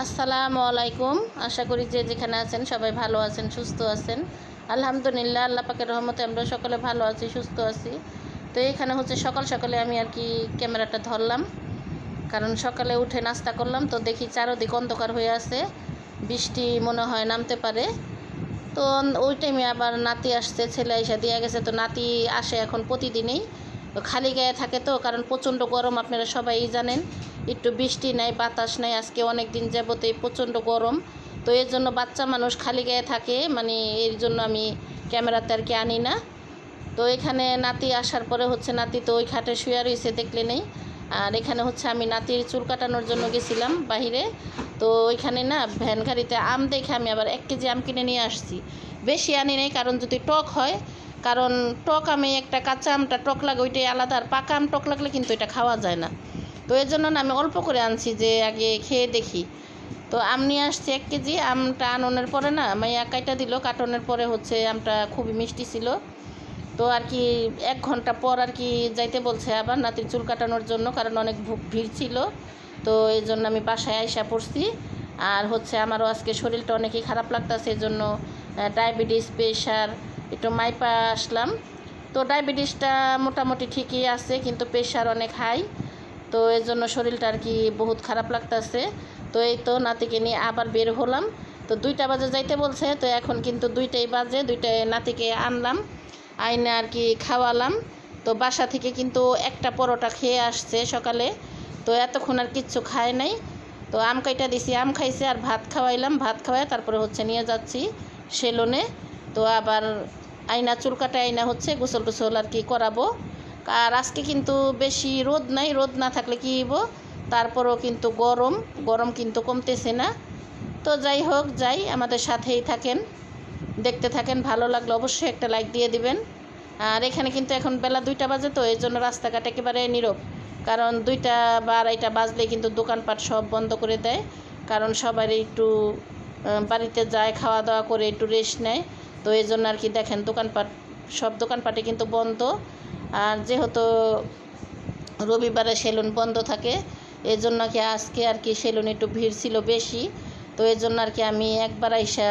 আসসালামু আলাইকুম। আশা করি যে যেখানে আছেন সবাই ভালো আছেন, সুস্থ আছেন। আলহামদুলিল্লাহ, আল্লাহ পাকের রহমতে আমরা সকলে ভালো আছি, সুস্থ আছি। তো এখানে হচ্ছে সকাল সকালে আমি আর কি ক্যামেরাটা ধরলাম, কারণ সকালে উঠে নাস্তা করলাম তো দেখি চারদিক অন্ধকার হয়ে আছে, বৃষ্টি মনে হয় নামতে পারে। তো ওই টাইমে আবার নাতি আসছে, ছেলে এসে দিয়ে গেছে। তো নাতি আসে এখন প্রতিদিনই, খালি গায়ে থাকে তো, কারণ প্রচণ্ড গরম, আপনারা সবাই জানেন। একটু বৃষ্টি নাই, বাতাস নাই, আজকে অনেক দিন যাবতে প্রচণ্ড গরম। তো এর জন্য বাচ্চা মানুষ খালি গায়ে থাকে, মানে এর জন্য আমি ক্যামেরাতে আর কি আনি না। তো এখানে নাতি আসার পরে হচ্ছে নাতি তো ওই খাটে শুয়ে রয়েছে, দেখলে নেই। আর এখানে হচ্ছে আমি নাতির চুল কাটানোর জন্য গেছিলাম বাহিরে। তো ওইখানে না ভ্যান গাড়িতে আম দেখে আমি আবার 1 কেজি আম কিনে নিয়ে আসছি। বেশি আনি নাই, কারণ যদি টক হয়, কারণ টক আমি একটা কাঁচা আমটা টক লাগে ওইটাই আলাদা, আর পাকা আম টক লাগলে কিন্তু এটা খাওয়া যায় না। তো এর জন্য না আমি অল্প করে আনছি, যে আগে খেয়ে দেখি। তো আম নিয়ে আসছি 1 কেজি। আমটা আননের পরে না মাইয়া কাইটা দিল, কাটনের পরে হচ্ছে আমটা খুবই মিষ্টি ছিল। তো আর কি 1 ঘন্টা পর আর কি যাইতে বলছে আবার নাতির চুল কাটানোর জন্য, কারণ অনেক ভিড় ছিল। তো এই জন্য আমি বাসায় আইসা পড়ছি। আর হচ্ছে আমারও আজকে শরীরটা অনেকই খারাপ লাগতেছে, এই জন্য ডায়াবেটিস, প্রেশার একটু মাইপা আসলাম। তো ডায়াবেটিসটা মোটামুটি ঠিকই আছে, কিন্তু প্রেশার অনেক হাই। তো এর জন্য শরীরটা আর কি বহুত খারাপ লাগতেছে। তো এই তো নাতিকে নিয়ে আবার বের হলাম। তো 2টা বাজে যাইতে বলছে, তো এখন কিন্তু 2টাই বাজে। 2টায় নাতিকে আনলাম, আইনে আর কি খাওয়ালাম। তো বাসা থেকে কিন্তু একটা পরোটা খেয়ে আসছে সকালে, তো এতক্ষণ আর কিচ্ছু খায় নাই। তো আম কাইটা দিছি, আম খাইছে, আর ভাত খাওয়াইলাম, ভাত খাওয়াই তারপরে হচ্ছে নিয়ে যাচ্ছি সেলুনে। তো আবার আইনা চুল কাটা আইনা হচ্ছে গোসল টোসল আর কি করাবো। আর আজকে কিন্তু বেশি রোদ নাই, রোদ না থাকলে কী হইব, তারপরও কিন্তু গরম গরম কিন্তু কমতেছে না। তো যাই হোক, যাই, আমাদের সাথেই থাকেন, দেখতে থাকেন। ভালো লাগলে অবশ্যই একটা লাইক দিয়ে দিবেন। আর এখানে কিন্তু এখন বেলা 2টা বাজে, তো এই জন্য রাস্তাঘাট একেবারে নীরব, কারণ 2টা বা 2:30 বাজলে কিন্তু দোকানপাট সব বন্ধ করে দেয়, কারণ সবাই একটু বাড়িতে যায়, খাওয়া দাওয়া করে একটু রেস্ট নেয়। তো এই জন্য আর কি দেখেন দোকানপাট, সব দোকানপাটে কিন্তু বন্ধ। আর যেহেতু রবিবারে সেলুন বন্ধ থাকে, এই জন্য কি আজকে আর কি সেলুন একটু ভিড় ছিল বেশি। তো এই জন্য আর কি আমি একবার আইসা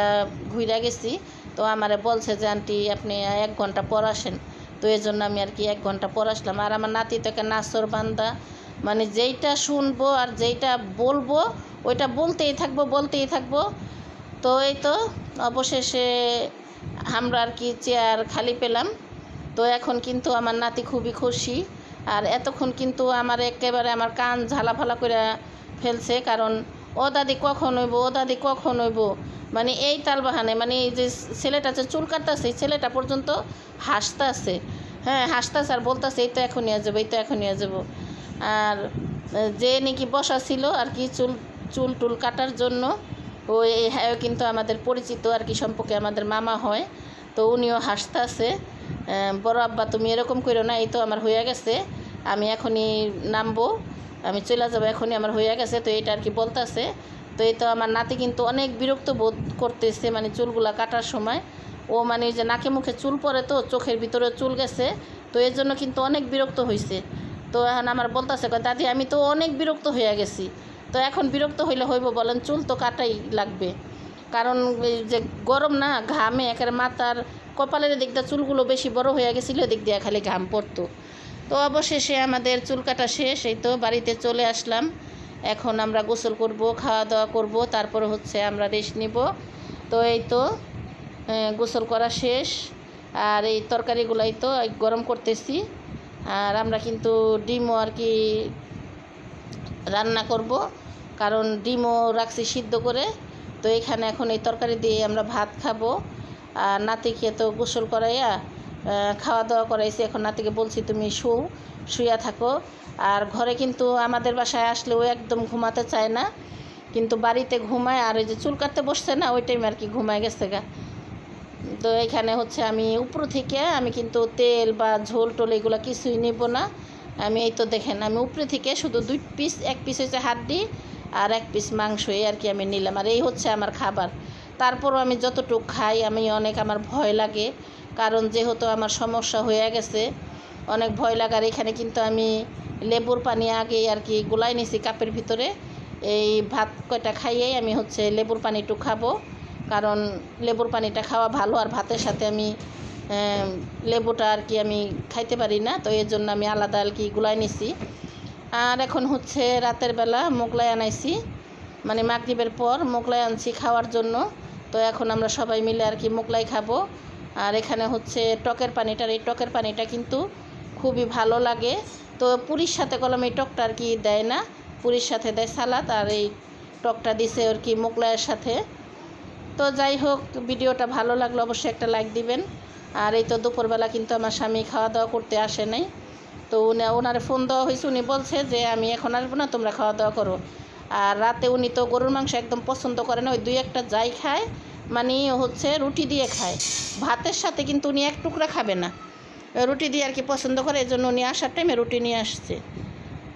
ঘুরে গেছি। তো আমারে বলছে যে আন্টি আপনি 1 ঘন্টা পর আসেন। তো এই জন্য আমি আর কি 1 ঘন্টা পর আসলাম। আর আমার নাতি তো একটা নাচর বান্দা, মানে যেইটা শুনবো আর যেইটা বলবো ওইটা বলতেই থাকবো। তো এই তো অবশেষে আমরা আর কি চেয়ার খালি পেলাম। তো এখন কিন্তু আমার নাতি খুবই খুশি। আর এতক্ষণ কিন্তু আমার একেবারে আমার কান ঝালাফালা করে ফেলছে, কারণ ও দাদি কখন হইব, মানে এই তালবাহানে, মানে এই যে ছেলেটা যে চুল কাটতেছে এই ছেলেটা পর্যন্ত হাসতেছে, হ্যাঁ হাসতেছে, আর বলতেছে এই তো এখন নিয়ে যাবো। আর যে নাকি বসা ছিল আর কি চুল টুল কাটার জন্য, ওই হ্যাঁ কিন্তু আমাদের পরিচিত আর কি, সম্পর্কে আমাদের মামা হয়। তো উনিও হাসতেছে, বড় আব্বা তুমি এরকম করো না, এই তো আমার হয়ে গেছে, আমি এখনই নামবো, আমি চলে যাবো, এখনই আমার হয়ে গেছে। তো এটা আর কি বলতেছে। তো এই তো আমার নাতি কিন্তু অনেক বিরক্ত বোধ করতেছে, মানে চুলগুলা কাটার সময় ও মানে যে নাকে মুখে চুল পড়ে, তো চোখের ভিতরে চুল গেছে, তো এর জন্য কিন্তু অনেক বিরক্ত হয়েছে। তো এখন আমার বলতেছে দাদি আমি তো অনেক বিরক্ত হয়ে গেছি। তো এখন বিরক্ত হইলে হইব বলেন, চুল তো কাটাই লাগবে, কারণ এই যে গরম না, ঘামে একেবারে মাথার কপালের দিক দিয়ে চুলগুলো বেশি বড় হয়ে গেছিলো, দিক দিয়ে খালি ঘাম পড়তো। তো অবশেষে আমাদের চুল কাটা শেষ, এই তো বাড়িতে চলে আসলাম। এখন আমরা গোসল করব, খাওয়া দাওয়া করব, তারপরে হচ্ছে আমরা রেস্ট নিব। তো এই তো গোসল করা শেষ, আর এই তরকারিগুলাই তো গরম করতেছি। আর আমরা কিন্তু ডিমও আর কি রান্না করব, কারণ ডিমও রাখছি সিদ্ধ করে। তো এখানে এখন এই তরকারি দিয়ে আমরা ভাত খাবো। আর নাতিকে তো গোসল করাইয়া খাওয়া দাওয়া করাইছি, এখন নাতিকে বলছি তুমি শুয়া থাকো। আর ঘরে কিন্তু আমাদের বাসায় আসলে ও একদম ঘুমাতে চায় না, কিন্তু বাড়িতে ঘুমায়। আর ওই যে চুল কাটতে বসছে না, ওই টাইমে আর কি ঘুমায় গেছে গা। তো এখানে হচ্ছে আমি উপর থেকে আমি কিন্তু তেল বা ঝোল টোল এগুলো কিছুই নেব না। আমি এই তো দেখেন আমি উপরে থেকে শুধু 2 পিস, 1 পিস হচ্ছে হাড্ডি আর 1 পিস মাংস, এই আর কি আমি নিলাম। আর এই হচ্ছে আমার খাবার। তারপরও আমি যতটুকু খাই, আমার ভয় লাগে, কারণ যেহেতু আমার সমস্যা হয়ে গেছে, অনেক ভয় লাগার। এখানে কিন্তু আমি লেবুর পানি আগে আর কি গোলাই নিছি কাপের ভিতরে, এই ভাত কয়টা খাইয়েই আমি হচ্ছে লেবুর পানি একটু খাবো, কারণ লেবুর পানিটা খাওয়া ভালো। আর ভাতের সাথে আমি লেবুটা আর কি আমি খাইতে পারি না, তো এর জন্য আমি আলাদা আর কি গুলাই নিছি। আর এখন হচ্ছে রাতের বেলা মোগলাই আনাইছি, মানে মাগরিবের পর মোগলাই আনছি খাওয়ার জন্য। তো এখন আমরা সবাই মিলে আর কি মোগলাই খাবো। আর এখানে হচ্ছে টকের পানিটার, এই টকের পানিটা কিন্তু খুবই ভালো লাগে। তো পুরীর সাথে কলম এই টকটা আর কি দেয় না, পুরীর সাথে দেয় সালাদ, আর এই টকটা দিছে আর কি মোগলাইয়ের সাথে। তো যাই হোক, ভিডিওটা ভালো লাগলে অবশ্যই একটা লাইক দিবেন। আর এই তো দুপুরবেলা কিন্তু আমার স্বামী খাওয়া দাওয়া করতে আসে নাই, তো ওনার ফোন দেওয়া হয়েছে, উনি বলছে যে আমি এখন আসবো না, তোমরা খাওয়া দাওয়া করো। আর রাতে উনি তো গরুর মাংস একদম পছন্দ করে না, ওই 2-1টা যাই খায় মানে হচ্ছে রুটি দিয়ে খায়, ভাতের সাথে কিন্তু উনি এক টুকরা খাবে না, রুটি দিয়ে আর কি পছন্দ করে, এই জন্য উনি আসার টাইমে রুটি নিয়ে আসছে।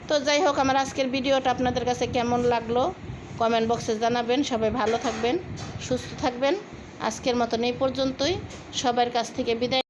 তো যাই হোক, আমার আজকের ভিডিওটা আপনাদের কাছে কেমন লাগলো কমেন্ট বক্সে জানাবেন। সবাই ভালো থাকবেন, সুস্থ থাকবেন। আজকের মতন এই পর্যন্তই, সবার কাছ থেকে বিদায়।